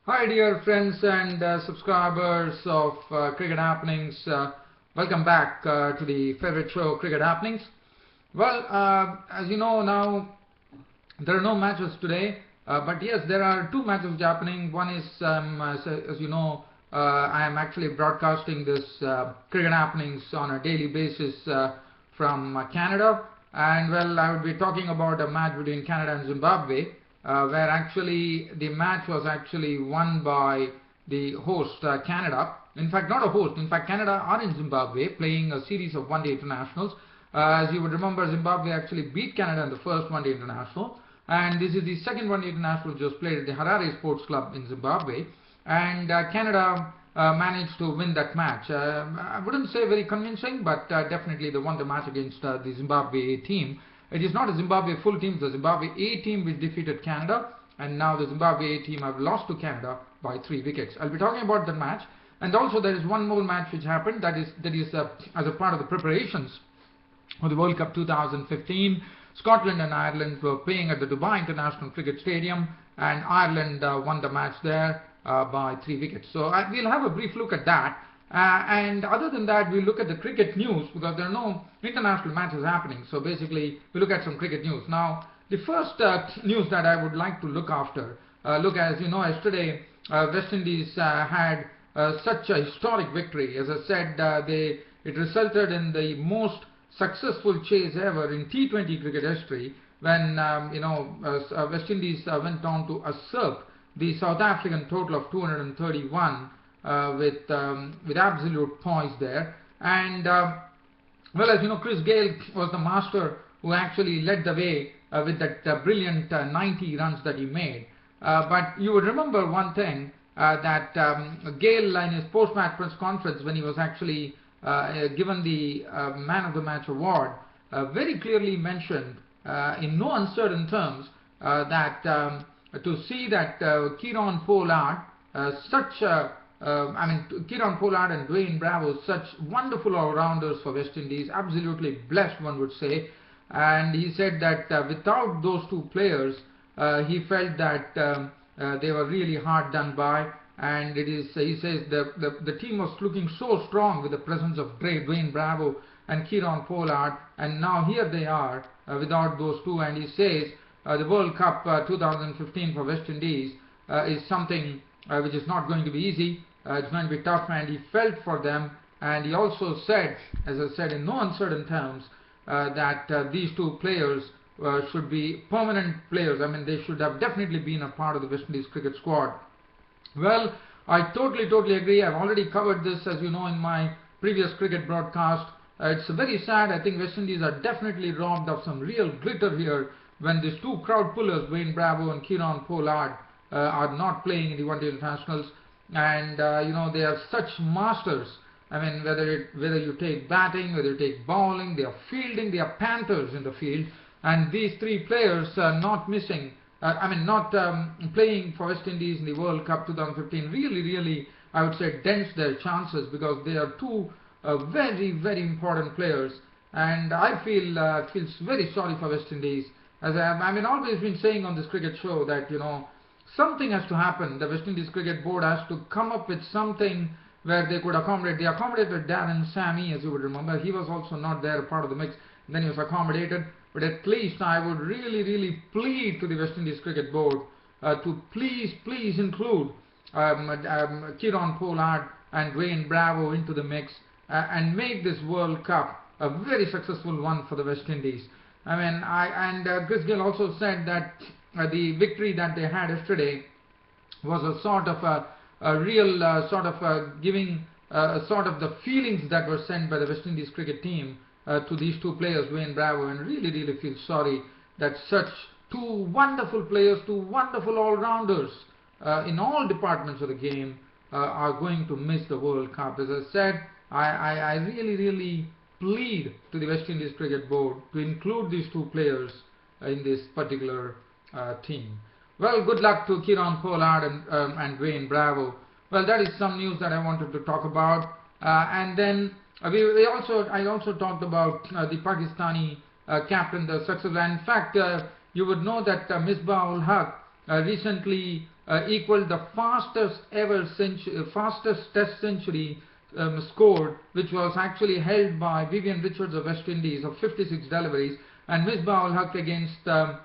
Hi dear friends and subscribers of Cricket Happenings. Welcome back to the favorite show Cricket Happenings. Well, as you know now, there are no matches today, but yes, there are two matches happening. One is, as you know, I am actually broadcasting this Cricket Happenings on a daily basis from Canada, and well, I would be talking about a match between Canada and Zimbabwe, where actually the match was actually won by the host Canada. In fact, not a host. In fact, Canada are in Zimbabwe playing a series of one-day internationals. As you would remember, Zimbabwe actually beat Canada in the first one-day international, and this is the second one-day international just played at the Harare Sports Club in Zimbabwe, and Canada managed to win that match. I wouldn't say very convincing, but definitely they won the match against the Zimbabwe team. It is not a Zimbabwe full team, it's the Zimbabwe A team which defeated Canada, and now the Zimbabwe A team have lost to Canada by 3 wickets. I'll be talking about that match, and also there is one more match which happened that is as a part of the preparations for the World Cup 2015. Scotland and Ireland were playing at the Dubai International Cricket Stadium, and Ireland won the match there by 3 wickets. So we'll have a brief look at that. And other than that, we'll look at the cricket news because there are no international matches happening. So basically, we look at some cricket news. Now, the first news that I would like to look after, as you know, yesterday West Indies had such a historic victory. As I said, it resulted in the most successful chase ever in T20 cricket history when West Indies went on to usurp the South African total of 231 with absolute poise there. And well, as you know, Chris Gayle was the master who actually led the way with that brilliant 90 runs that he made. But you would remember one thing that Gayle, in his post-match press conference, when he was actually given the Man of the Match award, very clearly mentioned in no uncertain terms that to see that Kieron Pollard, Kieron Pollard and Dwayne Bravo, such wonderful all-rounders for West Indies, absolutely blessed, one would say. And he said that without those two players, he felt that they were really hard done by. And he says the team was looking so strong with the presence of Dwayne Bravo and Kieron Pollard, and now here they are without those two. And he says the World Cup 2015 for West Indies is something which is not going to be easy. It's going to be tough, and he felt for them. And he also said, as I said, in no uncertain terms, that these two players should be permanent players. I mean, they should have definitely been a part of the West Indies cricket squad. Well, I totally agree. I've already covered this, as you know, in my previous cricket broadcast. It's very sad. I think West Indies are definitely robbed of some real glitter here when these two crowd pullers, Dwayne Bravo and Kieron Pollard, are not playing in the one-day internationals. And they are such masters. I mean, whether you take batting, whether you take bowling, they are fielding, they are panthers in the field. And these three players are not missing. Not playing for West Indies in the World Cup 2015 really, I would say, dents their chances because they are two very important players. And I feel very sorry for West Indies. As I've always been saying on this cricket show that something has to happen. The West Indies Cricket Board has to come up with something where they could accommodate. They accommodated Darren Sammy, as you would remember. He was also not there, part of the mix. Then he was accommodated. But at least I would really plead to the West Indies Cricket Board to please include Kieron Pollard and Dwayne Bravo into the mix and make this World Cup a very successful one for the West Indies. Chris Gayle also said that the victory that they had yesterday was a sort of a real giving sort of the feelings that were sent by the West Indies cricket team to these two players, Dwayne Bravo, and really feel sorry that such two wonderful players, two wonderful all-rounders in all departments of the game are going to miss the World Cup. As I said, I really plead to the West Indies Cricket Board to include these two players in this particular team. Well, good luck to Kieron Pollard and Dwayne Bravo. Well, that is some news that I wanted to talk about. And then I also talked about the Pakistani captain, the successful. And in fact, you would know that Misbah-ul-Haq recently equaled the fastest Test century scored, which was actually held by Vivian Richards of West Indies of 56 deliveries, and Misbah-ul-Haq against, I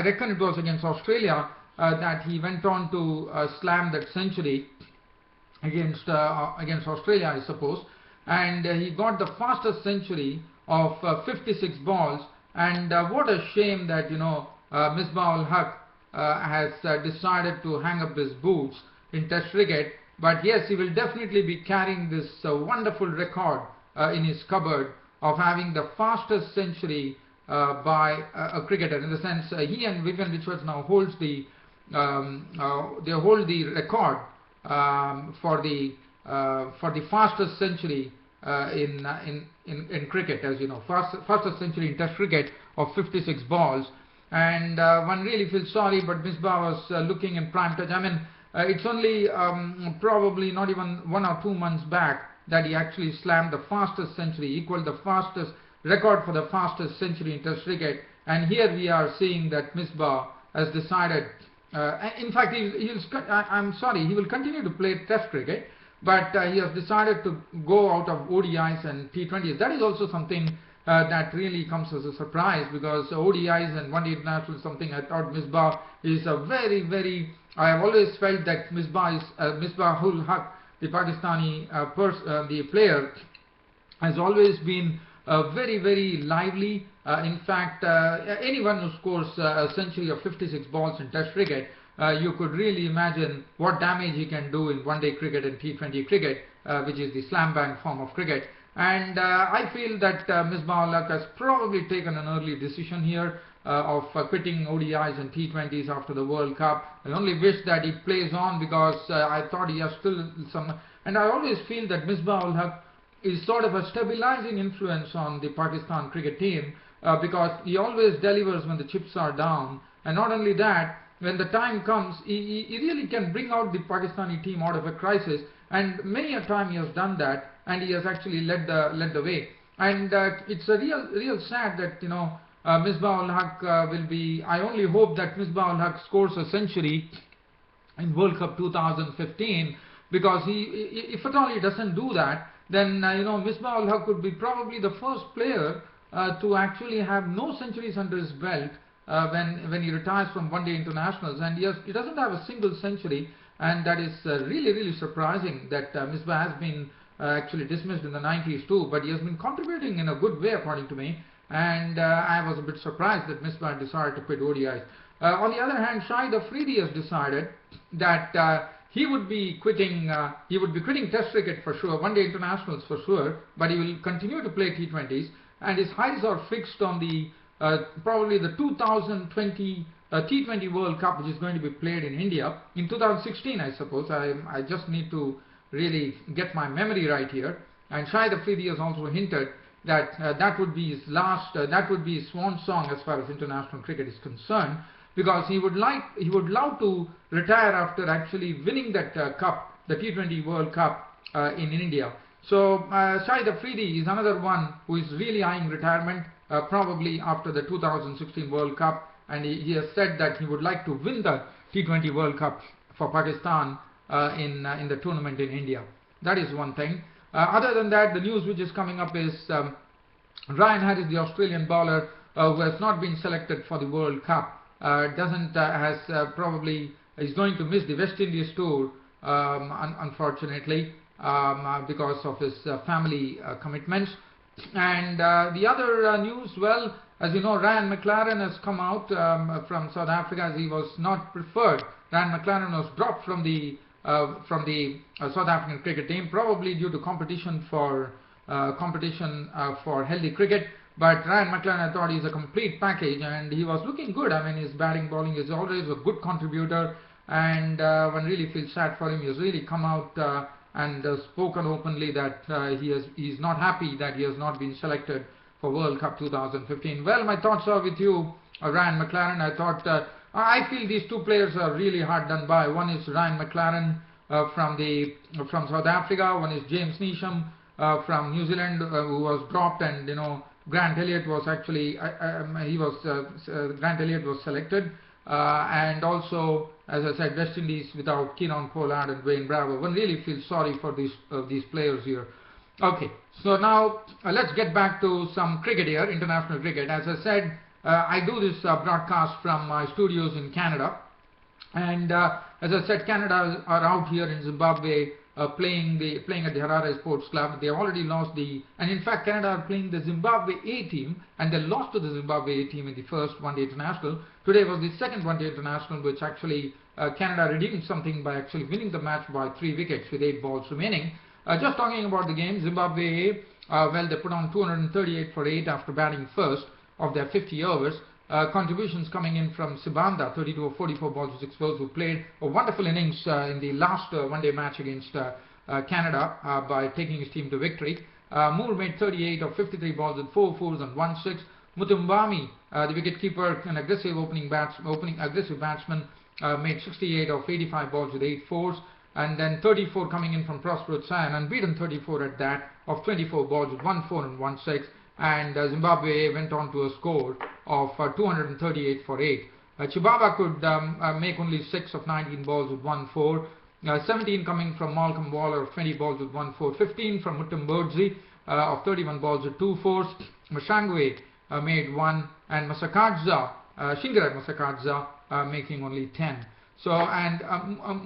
reckon it was against Australia, that he went on to slam that century against Australia, I suppose, and he got the fastest century of 56 balls. And what a shame that Misbah-ul-Haq has decided to hang up his boots in Test cricket. But yes, he will definitely be carrying this wonderful record in his cupboard of having the fastest century by a cricketer. In the sense, he and Vivian Richards now holds the they hold the record for the fastest century in cricket, as you know, fastest century in Test cricket of 56 balls. And one really feels sorry, but Misbah was looking in prime touch. I mean, it's only probably not even 1 or 2 months back that he actually slammed the fastest century, equaled the fastest record for the fastest century in Test cricket. And here we are seeing that Misbah has decided, in fact, I'm sorry, he will continue to play Test cricket, but he has decided to go out of ODIs and T20s. That is also something that really comes as a surprise, because ODIs and one day international is something I thought Misbah is a very, I have always felt that Misbah-ul-Haq, the Pakistani the player, has always been very lively. In fact, anyone who scores a century of 56 balls in Test cricket, you could really imagine what damage he can do in one-day cricket and T20 cricket, which is the slam bang form of cricket. And I feel that Misbah-ul-Haq has probably taken an early decision here of quitting ODIs and T20s after the World Cup. I only wish that he plays on, because I thought he has still some, and I always feel that Misbah-ul-Haq is sort of a stabilizing influence on the Pakistan cricket team, because he always delivers when the chips are down. And not only that, when the time comes, he really can bring out the Pakistani team out of a crisis, and many a time he has done that, and he has actually led the way. And it's a real sad that Misbah-ul-Haq will be. I only hope that Misbah-ul-Haq scores a century in World Cup 2015, because if at all he doesn't do that, then Misbah-ul-Haq could be probably the first player to actually have no centuries under his belt when he retires from one-day internationals, and he doesn't have a single century, and that is really surprising that Misbah has been actually dismissed in the 90s too, but he has been contributing in a good way according to me, and I was a bit surprised that Misbah decided to quit ODIs. On the other hand, Shahid Afridi has decided that he would be quitting Test cricket for sure, one-day internationals for sure, but he will continue to play T20s, and his eyes are fixed on the probably the 2020 T20 World Cup, which is going to be played in India in 2016, I suppose. I just need to really get my memory right here. And Shahid Afridi has also hinted that that would be his last, that would be his swan song as far as international cricket is concerned, because he would love to retire after actually winning that cup, the T20 World Cup in India. So Shahid Afridi is another one who is really eyeing retirement, probably after the 2016 World Cup, and he has said that he would like to win the T20 World Cup for Pakistan in the tournament in India. That is one thing. Other than that, the news which is coming up is Ryan Harris, the Australian bowler, who has not been selected for the World Cup, probably is going to miss the West Indies tour, unfortunately, because of his family commitments. And the other news, well, as you know, Ryan McLaren has come out from South Africa, as he was not preferred. Ryan McLaren was dropped from the South African cricket team, probably due to competition for healthy cricket. But Ryan McLaren, I thought, he's a complete package, and he was looking good. I mean, his batting, bowling is always a good contributor, and one really feels sad for him. He has really come out and spoken openly that he's not happy that he has not been selected for World Cup 2015. Well, my thoughts are with you, Ryan McLaren. I feel these two players are really hard done by. One is Ryan McLaren from South Africa. One is James Neesham from New Zealand, who was dropped, and Grant Elliott was actually Grant Elliott was selected. and also, as I said, West Indies without Kieron Pollard and Dwayne Bravo. One really feels sorry for these players here. Okay, so now let's get back to some cricket here, international cricket. As I said, I do this broadcast from my studios in Canada, and as I said, Canada are out here in Zimbabwe playing at the Harare Sports Club. They already lost and in fact Canada are playing the Zimbabwe A team, and they lost to the Zimbabwe A team in the first one-day international. Today was the second one-day international, which actually Canada redeemed something by actually winning the match by 3 wickets with 8 balls remaining. Just talking about the game, Zimbabwe A, well, they put on 238 for 8 after batting first of their 50 overs. Contributions coming in from Sibanda, 32 of 44 balls to 6 balls, who played a wonderful innings in the last one-day match against Canada by taking his team to victory. Moore made 38 of 53 balls with 4 fours and 1 6. Mutumbami, the wicketkeeper, an aggressive aggressive batsman, made 68 of 85 balls with 8 fours. And then 34 coming in from Prosper Tsayan, and beaten 34 at that, of 24 balls with 1 4 and 1 6. And Zimbabwe went on to a score of 238 for 8. Chibaba could make only 6 of 19 balls with 1 4. 17 coming from Malcolm Waller of 20 balls with 1 4. 15 from Mutumbodzi of 31 balls with 2 fours. Mashangwe made 1, and Masakadza, Shingirai Masakadza making only 10. So, and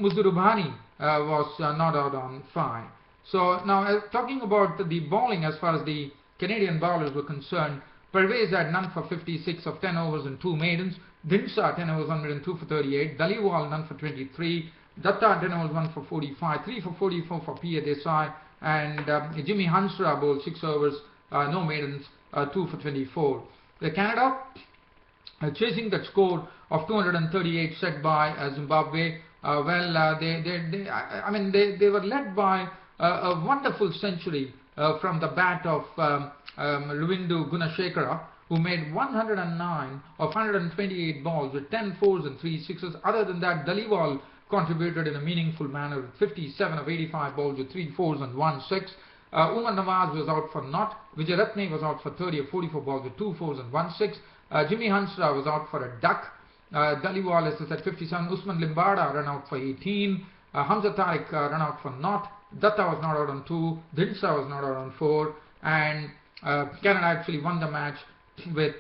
Muzurubani was not out on 5. So now talking about the bowling as far as the Canadian bowlers were concerned, Pervez had none for 56 of 10 overs and 2 maidens. Dinsha 10 overs 102 for 38. Daliwal none for 23. Datta 10 overs 1 for 45. 3 for 44 for P.A. Desai. And Jimmy Hansra bowled 6 overs, no maidens, 2 for 24. The Canada chasing that score of 238 set by Zimbabwe. Well, they were led by a wonderful century from the bat of Ruvindu Gunashekara, who made 109 of 128 balls with 10 fours and 3 sixes. Other than that, Daliwal contributed in a meaningful manner with 57 of 85 balls with 3 fours and 1 6. Umar Nawaz was out for naught. Vijay Ratne was out for 30 of 44 balls with 2 fours and 1 6. Jimmy Hansra was out for a duck. Daliwal, as I said, 57. Usman Limbada ran out for 18. Hamza Tariq ran out for naught. Datta was not out on 2. Dinsha was not out on 4. And Canada actually won the match with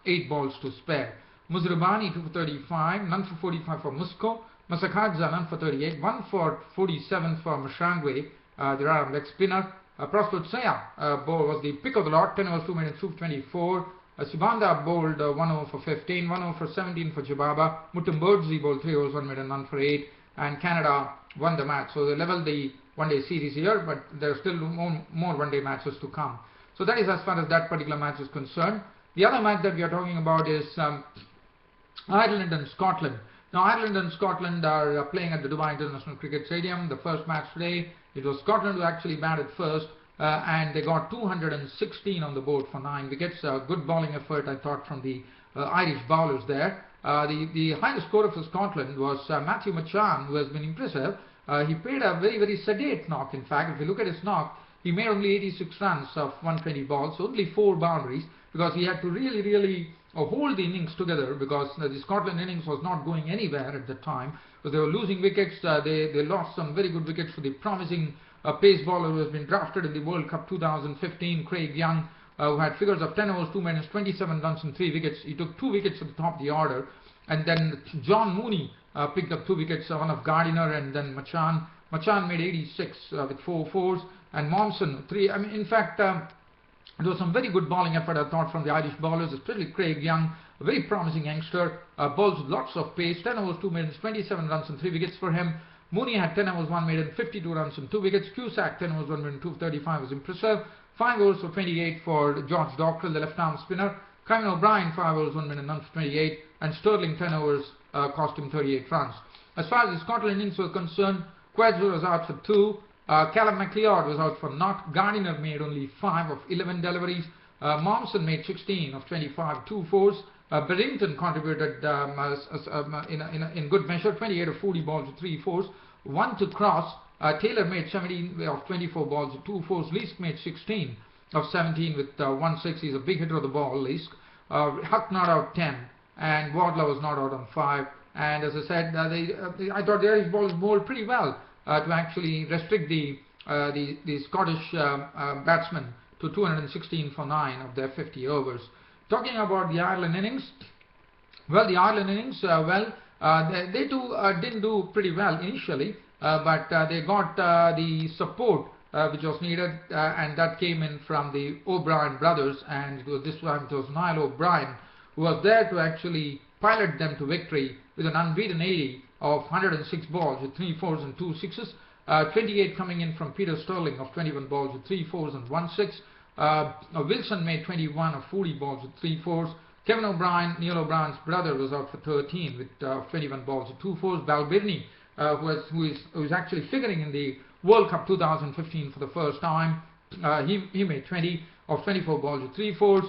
8 balls to spare. Muzrubani 2 for 35, none for 45 for Musko. Masakadza none for 38, 1 for 47 for Mashangwe, the right leg spinner. Prosper Tsaya was the pick of the lot, 10 overs 2 minutes 2 for 24. Sibanda bowled 1 over for 15, 1 over for 17 for Chibaba. Mutumbodzi bowled 3 overs 1 minute and none for 8. And Canada won the match. So they leveled the one-day series here, but there are still more one-day matches to come. So that is as far as that particular match is concerned. The other match that we are talking about is Ireland and Scotland. Now Ireland and Scotland are playing at the Dubai International Cricket Stadium. The first match today, it was Scotland who actually batted first, and they got 216 on the board for 9 wickets. Good bowling effort, I thought, from the Irish bowlers there. The highest scorer for Scotland was Matthew Machan, who has been impressive. He played a very, very sedate knock. In fact, if you look at his knock, he made only 86 runs of 120 balls, so only 4 boundaries, because he had to really hold the innings together, because the Scotland innings was not going anywhere at the time, because they were losing wickets. They lost some very good wickets for the promising pace bowler who has been drafted in the World Cup 2015, Craig Young, who had figures of 10 overs 2 minutes 27 runs and 3 wickets. He took 2 wickets at the top of the order, and then John Mooney picked up 2 wickets, one of Gardiner and then Machan. Machan made 86 with 4 fours, and Momsen 3. I mean, in fact, there was some very good bowling effort, I thought, from the Irish bowlers, especially Craig Young, a very promising youngster, bowls with lots of pace. 10 overs 2 minutes 27 runs and 3 wickets for him. Mooney had 10 overs 1 minute 52 runs and 2 wickets. Cusack 10 overs 1 minute 235 was impressive. 5 overs for 28 for George Dockrell, the left-arm spinner. Kevin O'Brien 5 overs 1 minute none for 28, and Sterling 10 overs cost him 38 runs. As far as the Scotland innings were concerned, Quetzal was out for 2. Callum MacLeod was out for naught. Gardiner made only 5 of 11 deliveries. Momsen made 16 of 25, 2 fours. Berrington contributed in good measure, 28 of 40 balls with 3 fours. 1 to Cross. Taylor made 17 of 24 balls with 2 fours. Leask made 16 of 17 with 1 6. He's a big hitter of the ball, Leask. Huck not out 10. and Wadler was not out on 5. And as I said, I thought the Irish bowlers bowled pretty well to actually restrict the Scottish batsmen to 216 for 9 of their 50 overs. Talking about the Ireland innings, well, the Ireland innings, they too didn't do pretty well initially, but they got the support which was needed, and that came in from the O'Brien brothers, and this time it was Niall O'Brien who was there to actually pilot them to victory with an unbeaten 80 of 106 balls with 3 fours and 2 sixes. 28 coming in from Peter Sterling of 21 balls with 3 fours and 1 6. Wilson made 21 of 40 balls with 3 fours. Kevin O'Brien, Neil O'Brien's brother, was out for 13 with 21 balls with 2 fours. Balbirnie, who is actually figuring in the World Cup 2015 for the first time, he made 20 of 24 balls with 3 fours.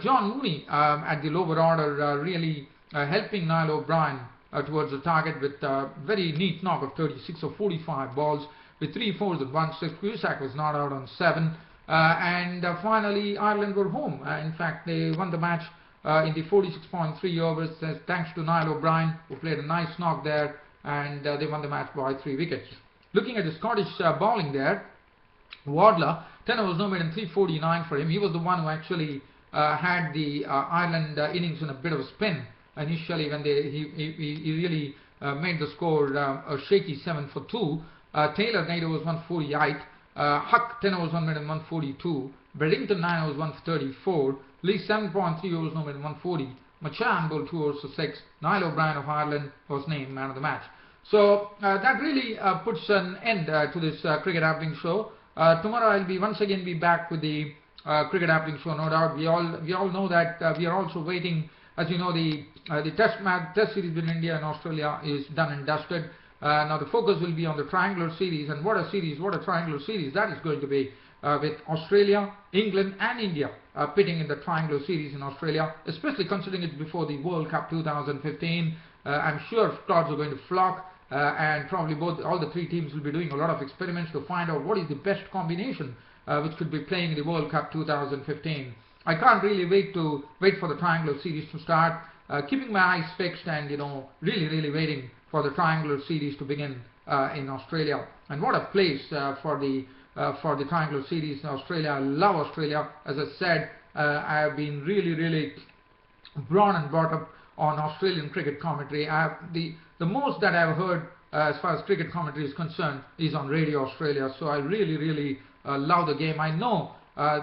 John Mooney at the lower order really helping Niall O'Brien towards the target with a very neat knock of 36 of 45 balls with 3 fours and 1 6. Cusack was not out on 7. And finally Ireland were home. In fact, they won the match in the 46.3 overs thanks to Niall O'Brien, who played a nice knock there, and they won the match by 3 wickets. Looking at the Scottish bowling there, Wadler, 10 overs no made and 349 for him. He was the one who actually had the Ireland innings in a bit of a spin initially when he really made the score a shaky 7 for 2. Taylor, 9 overs 148. Huck, 10 overs 1 minute and 142. Beddington, 9 overs 1 for 34. Lee, 7.3 overs no minute and 140. Machan bowled 2 overs for 6. Niall O'Brien of Ireland was named man of the match. So that really puts an end to this Cricket Happening show. Tomorrow I'll once again be back with the Cricket Happening show, no doubt. We all know that we are also waiting. As you know, the test series between India and Australia is done and dusted. Now the focus will be on the triangular series, and what a triangular series that is going to be, with Australia, England and India pitting in the triangular series in Australia, especially considering it's before the World Cup 2015. I'm sure crowds are going to flock, and probably all the 3 teams will be doing a lot of experiments to find out what is the best combination which could be playing in the World Cup 2015. I can't really wait for the triangular series to start, keeping my eyes fixed and really waiting for the triangular series to begin in Australia. And what a place for the triangular series in Australia. I love Australia. As I said, I have been really born and brought up on Australian cricket commentary. The most that I've heard as far as cricket commentary is concerned is on Radio Australia. So I really love the game. I know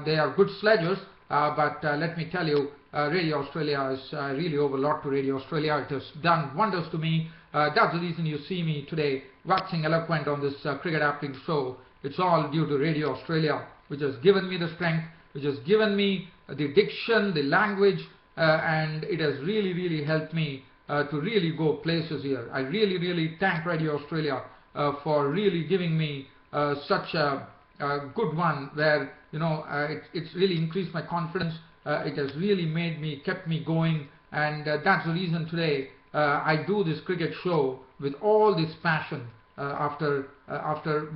they are good sledgers, but let me tell you, Radio Australia is really owe a lot to Radio Australia. It has done wonders to me. That's the reason you see me today waxing eloquent on this Cricket Happening show. It's all due to Radio Australia, which has given me the strength, which has given me the diction, the language, and it has really helped me to really go places here. I really thank Radio Australia for really giving me such a good one, where it's really increased my confidence. It has really kept me going, and that's the reason today I do this cricket show with all this passion after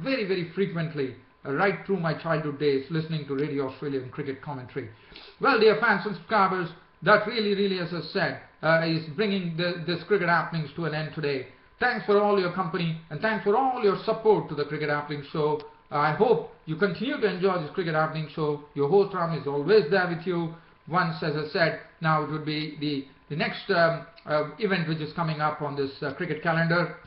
very frequently right through my childhood days listening to Radio Australian cricket commentary. Well, dear fans and subscribers, that really, as I said, is bringing this Cricket Happenings to an end today. Thanks for all your company, and thanks for all your support to the Cricket Happening show. I hope you continue to enjoy this Cricket Happening show. Your host Ram is always there with you. Once, as I said, now it would be the next event which is coming up on this cricket calendar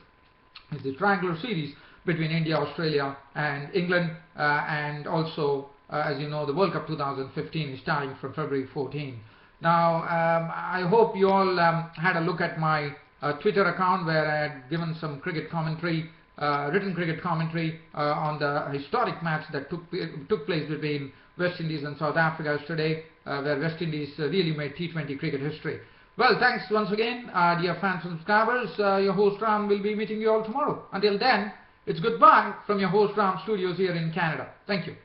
is the triangular series between India, Australia and England, and also as you know, the World Cup 2015 is starting from February 14. Now I hope you all had a look at my Twitter account, where I had given some cricket commentary, written cricket commentary on the historic match that took place between West Indies and South Africa yesterday, where West Indies really made T20 cricket history. Well, thanks once again, dear fans and subscribers. Your host Ram will be meeting you all tomorrow. Until then, it's goodbye from your host Ram Studios here in Canada. Thank you.